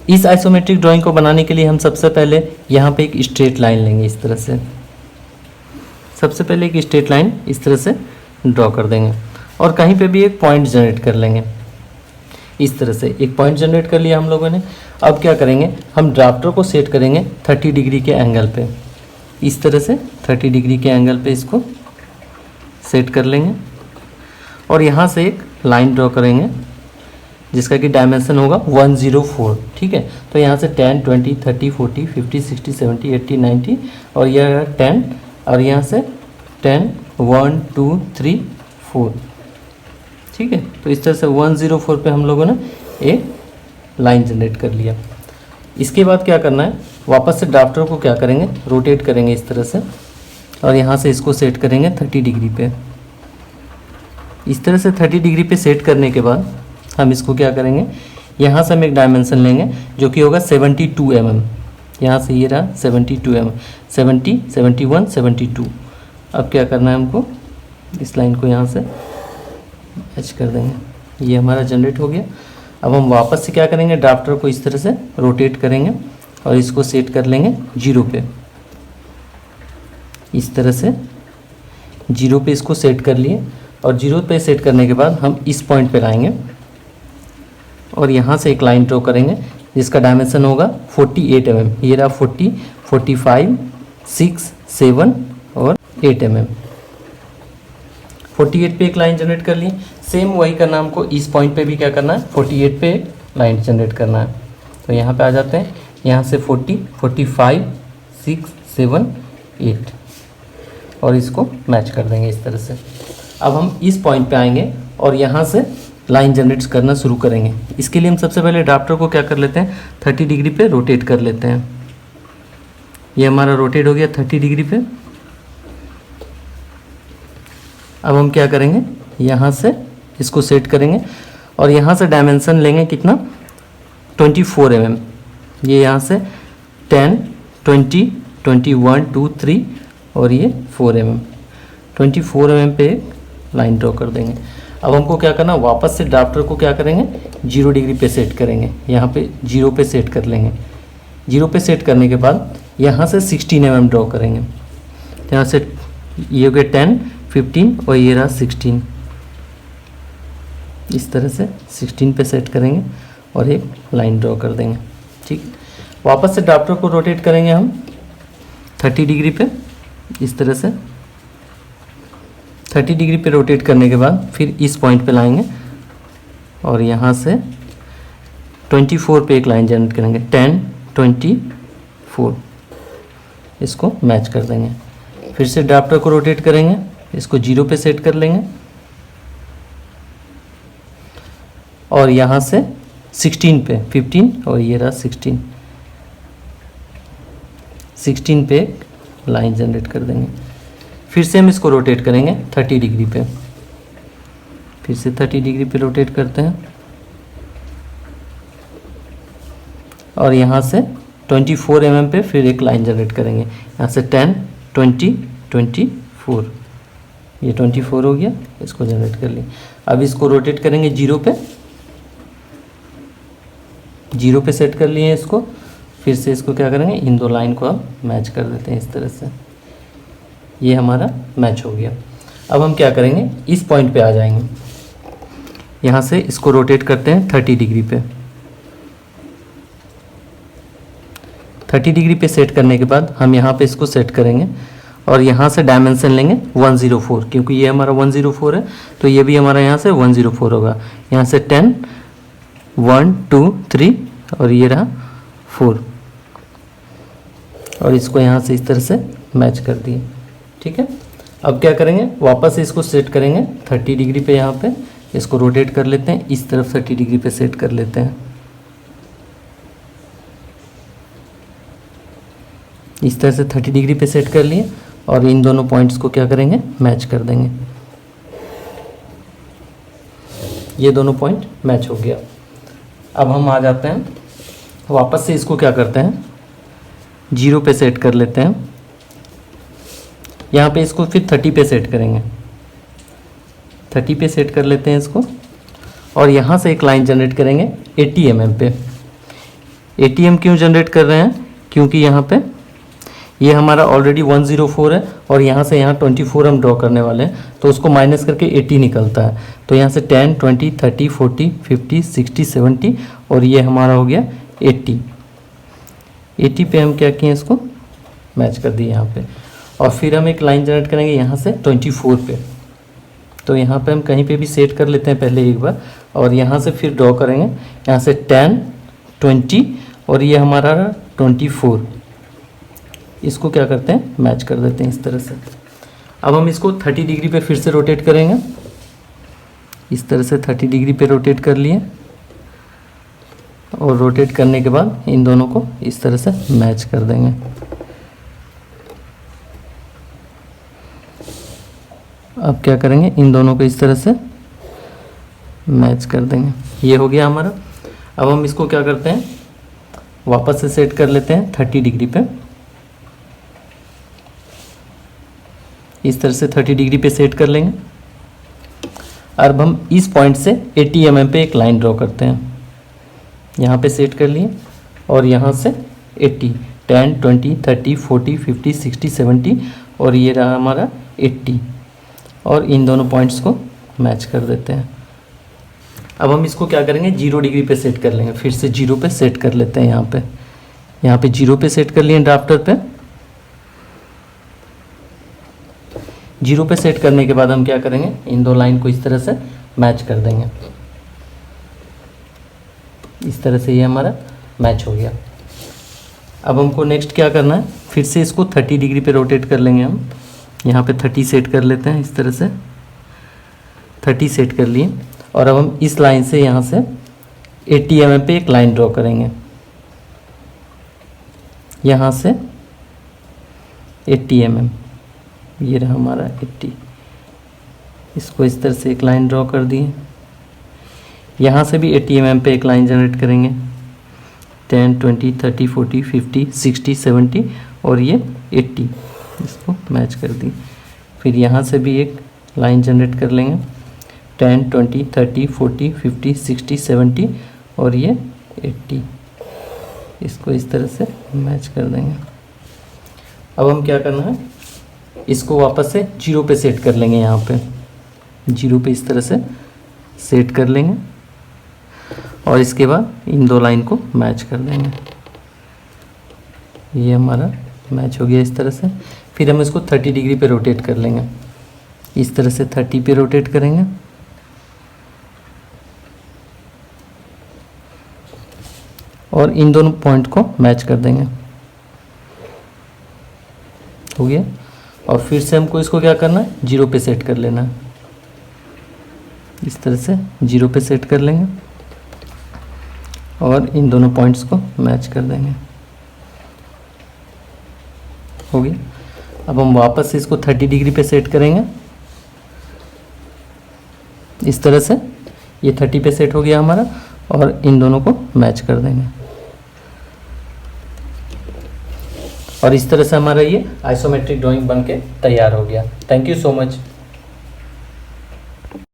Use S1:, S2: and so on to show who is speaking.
S1: इस isometric drawing को बनाने के लिए हम सबसे पहले यहाँ पे एक स्ट्रेट लाइन लेंगे इस तरह से। सबसे पहले एक स्ट्रेट लाइन इस तरह से ड्रॉ कर देंगे और कहीं पे भी एक पॉइंट जनरेट कर लेंगे। इस तरह से एक पॉइंट जनरेट कर लिया हम लोगों ने। अब क्या करेंगे, हम ड्राफ्टर को सेट करेंगे 30 डिग्री के एंगल पे। इस तरह से 30 डिग्री के एंगल पे इसको सेट कर लेंगे और यहाँ से एक लाइन ड्रॉ करेंगे जिसका कि डायमेंशन होगा 104। ठीक है, तो यहाँ से 10, 20, 30, 40, 50, 60, 70, 80, 90 और यह 10 और यहाँ से 10, 1, 2, 3, 4। ठीक है, तो इस तरह से 104 पे हम लोगों ने एक लाइन जनरेट कर लिया। इसके बाद क्या करना है, वापस से ड्राफ्टर को क्या करेंगे, रोटेट करेंगे इस तरह से और यहाँ से इसको सेट करेंगे 30 डिग्री पे। इस तरह से 30 डिग्री पे सेट करने के बाद हम इसको क्या करेंगे, यहाँ से हम एक डायमेंशन लेंगे जो कि होगा 72 mm। यहाँ से ये रहा 72 mm, 70, 71, 72। अब क्या करना है हमको, इस लाइन को यहाँ से मैच कर देंगे। ये हमारा जनरेट हो गया। अब हम वापस से क्या करेंगे, ड्राफ्टर को इस तरह से रोटेट करेंगे और इसको सेट कर लेंगे 0 पे। इस तरह से 0 पे इसको सेट कर लिए और 0 पे सेट करने के बाद हम इस पॉइंट पे लाएंगे और यहाँ से एक लाइन ड्रॉ करेंगे जिसका डायमेंशन होगा 48 mm। ये रहा 40, 45, 6, 7 और 8 mm। 48 पे एक लाइन जनरेट कर लिए। सेम वही करना हमको इस पॉइंट पे भी क्या करना है, 48 पे एक लाइन जनरेट करना है। तो यहाँ पे आ जाते हैं, यहाँ से 40, 45, 6, 7, 8 और इसको मैच कर देंगे इस तरह से। अब हम इस पॉइंट पे आएंगे और यहाँ से लाइन जनरेट करना शुरू करेंगे। इसके लिए हम सबसे पहले ड्राफ्टर को क्या कर लेते हैं, 30 डिग्री पे रोटेट कर लेते हैं। ये हमारा रोटेट हो गया 30 डिग्री पे। अब हम क्या करेंगे, यहाँ से इसको सेट करेंगे और यहाँ से डायमेंशन लेंगे कितना, 24 mm। ये यहाँ से 10, 20, 21, 2, 3 और ये 4 mm। 24 mm पे एक लाइन ड्रॉ कर देंगे। अब हमको क्या करना, वापस से ड्राफ्टर को क्या करेंगे, 0 डिग्री पे सेट करेंगे। यहाँ पे 0 पे सेट कर लेंगे। 0 पे सेट करने के बाद यहाँ से 16 mm ड्रॉ करेंगे। यहाँ से ये हो गया 10, 15 और ये रहा 16। इस तरह से 16 पे सेट करेंगे और एक लाइन ड्रॉ कर देंगे। ठीक, वापस से ड्राफ्टर को रोटेट करेंगे हम 30 डिग्री पे। इस तरह से 30 डिग्री पे रोटेट करने के बाद फिर इस पॉइंट पे लाएंगे और यहाँ से 24 पे एक लाइन जनरेट करेंगे, 10, 24 इसको मैच कर देंगे। फिर से ड्राफ्टर को रोटेट करेंगे, इसको 0 पे सेट कर लेंगे और यहाँ से 16 पे 15 और ये रहा 16 पे एक लाइन जनरेट कर देंगे। फिर से हम इसको रोटेट करेंगे 30 डिग्री पे। फिर से 30 डिग्री पे रोटेट करते हैं और यहाँ से 24 mm पे फिर एक लाइन जनरेट करेंगे। यहाँ से 10, 20, 24 ये 24 हो गया, इसको जनरेट कर लिए। अब इसको रोटेट करेंगे 0 पे। 0 पे सेट कर लिए इसको। फिर से इसको क्या करेंगे, इन दो लाइन को हम मैच कर देते हैं इस तरह से। ये हमारा मैच हो गया। अब हम क्या करेंगे, इस पॉइंट पे आ जाएंगे। यहाँ से इसको रोटेट करते हैं 30 डिग्री पे। 30 डिग्री पे सेट करने के बाद हम यहाँ पे इसको सेट करेंगे और यहाँ से डायमेंशन लेंगे 104, क्योंकि ये हमारा 104 है तो ये भी हमारा यहाँ से 104 होगा। यहाँ से 10, 1, 2, 3 और ये रहा 4 और इसको यहाँ से इस तरह से मैच कर दिए। ठीक है, अब क्या करेंगे, वापस इसको सेट करेंगे 30 डिग्री पे। यहाँ पे इसको रोटेट कर लेते हैं, इस तरफ 30 डिग्री पे सेट कर लेते हैं। इस तरह से 30 डिग्री पे सेट कर लिए और इन दोनों पॉइंट्स को क्या करेंगे, मैच कर देंगे। ये दोनों पॉइंट मैच हो गया। अब हम आ जाते हैं, वापस से इसको क्या करते हैं, 0 पे सेट कर लेते हैं। यहाँ पे इसको फिर 30 पे सेट करेंगे। 30 पे सेट कर लेते हैं इसको और यहाँ से एक लाइन जनरेट करेंगे 80 mm पे। 80 हम क्यों जनरेट कर रहे हैं, क्योंकि यहाँ पे ये हमारा ऑलरेडी 104 है और यहाँ से यहाँ 24 हम ड्रॉ करने वाले हैं, तो उसको माइनस करके 80 निकलता है। तो यहाँ से 10, 20, 30, 40, 50, 60, 70 और ये हमारा हो गया 80। 80 पे हम क्या किए, इसको मैच कर दिए यहाँ पे। और फिर हम एक लाइन जनरेट करेंगे यहाँ से 24 पे। तो यहाँ पे हम कहीं पे भी सेट कर लेते हैं पहले एक बार, और यहाँ से फिर ड्रॉ करेंगे यहाँ से 10, 20 और ये हमारा 24। इसको क्या करते हैं, मैच कर देते हैं इस तरह से। अब हम इसको 30 डिग्री पे फिर से रोटेट करेंगे, इस तरह से 30 डिग्री पे रोटेट कर लिए, और रोटेट करने के बाद इन दोनों को इस तरह से मैच कर देंगे। अब क्या करेंगे, इन दोनों को इस तरह से मैच कर देंगे। ये हो गया हमारा। अब हम इसको क्या करते हैं, वापस से सेट कर लेते हैं 30 डिग्री पे। इस तरह से 30 डिग्री पे सेट कर लेंगे। अब हम इस पॉइंट से 80 mm पे एक लाइन ड्रॉ करते हैं। यहाँ पे सेट कर लिए और यहाँ से 80, 10, 20, 30, 40, 50, 60, 70 और ये रहा हमारा 80, और इन दोनों पॉइंट्स को मैच कर देते हैं। अब हम इसको क्या करेंगे, 0 डिग्री पे सेट कर लेंगे। फिर से 0 पे सेट कर लेते हैं। यहाँ पे 0 पे सेट कर लिए ड्राफ्टर पे। 0 पे सेट करने के बाद हम क्या करेंगे, इन दो लाइन को इस तरह से मैच कर देंगे। इस तरह से ये हमारा मैच हो गया। अब हमको नेक्स्ट क्या करना है, फिर से इसको 30 डिग्री पे रोटेट कर लेंगे हम। यहाँ पे 30 सेट कर लेते हैं, इस तरह से 30 सेट कर लिए। और अब हम इस लाइन से यहाँ से 80 mm पे एक लाइन ड्रॉ करेंगे। यहाँ से 80 mm, ये रहा हमारा 80। इसको इस तरह से एक लाइन ड्रॉ कर दिए। यहाँ से भी 80 mm पे एक लाइन जनरेट करेंगे। 10, 20, 30, 40, 50, 60, 70 और ये 80, इसको मैच कर दी। फिर यहाँ से भी एक लाइन जनरेट कर लेंगे। 10, 20, 30, 40, 50, 60, 70 और ये 80, इसको इस तरह से मैच कर देंगे। अब हम क्या करना है, इसको वापस से 0 पे सेट कर लेंगे। यहाँ पे 0 पे इस तरह से सेट कर लेंगे और इसके बाद इन दो लाइन को मैच कर देंगे। ये हमारा मैच हो गया इस तरह से। फिर हम इसको 30 डिग्री पे रोटेट कर लेंगे। इस तरह से 30 पे रोटेट करेंगे और इन दोनों पॉइंट को मैच कर देंगे। हो गया। और फिर से हमको इसको क्या करना है, 0 पे सेट कर लेना है। इस तरह से 0 पे सेट कर लेंगे और इन दोनों पॉइंट्स को मैच कर देंगे। हो गया। अब हम वापस से इसको 30 डिग्री पे सेट करेंगे। इस तरह से ये 30 पे सेट हो गया हमारा, और इन दोनों को मैच कर देंगे। और इस तरह से हमारा ये आइसोमेट्रिक ड्राइंग बन के तैयार हो गया। Thank you so much.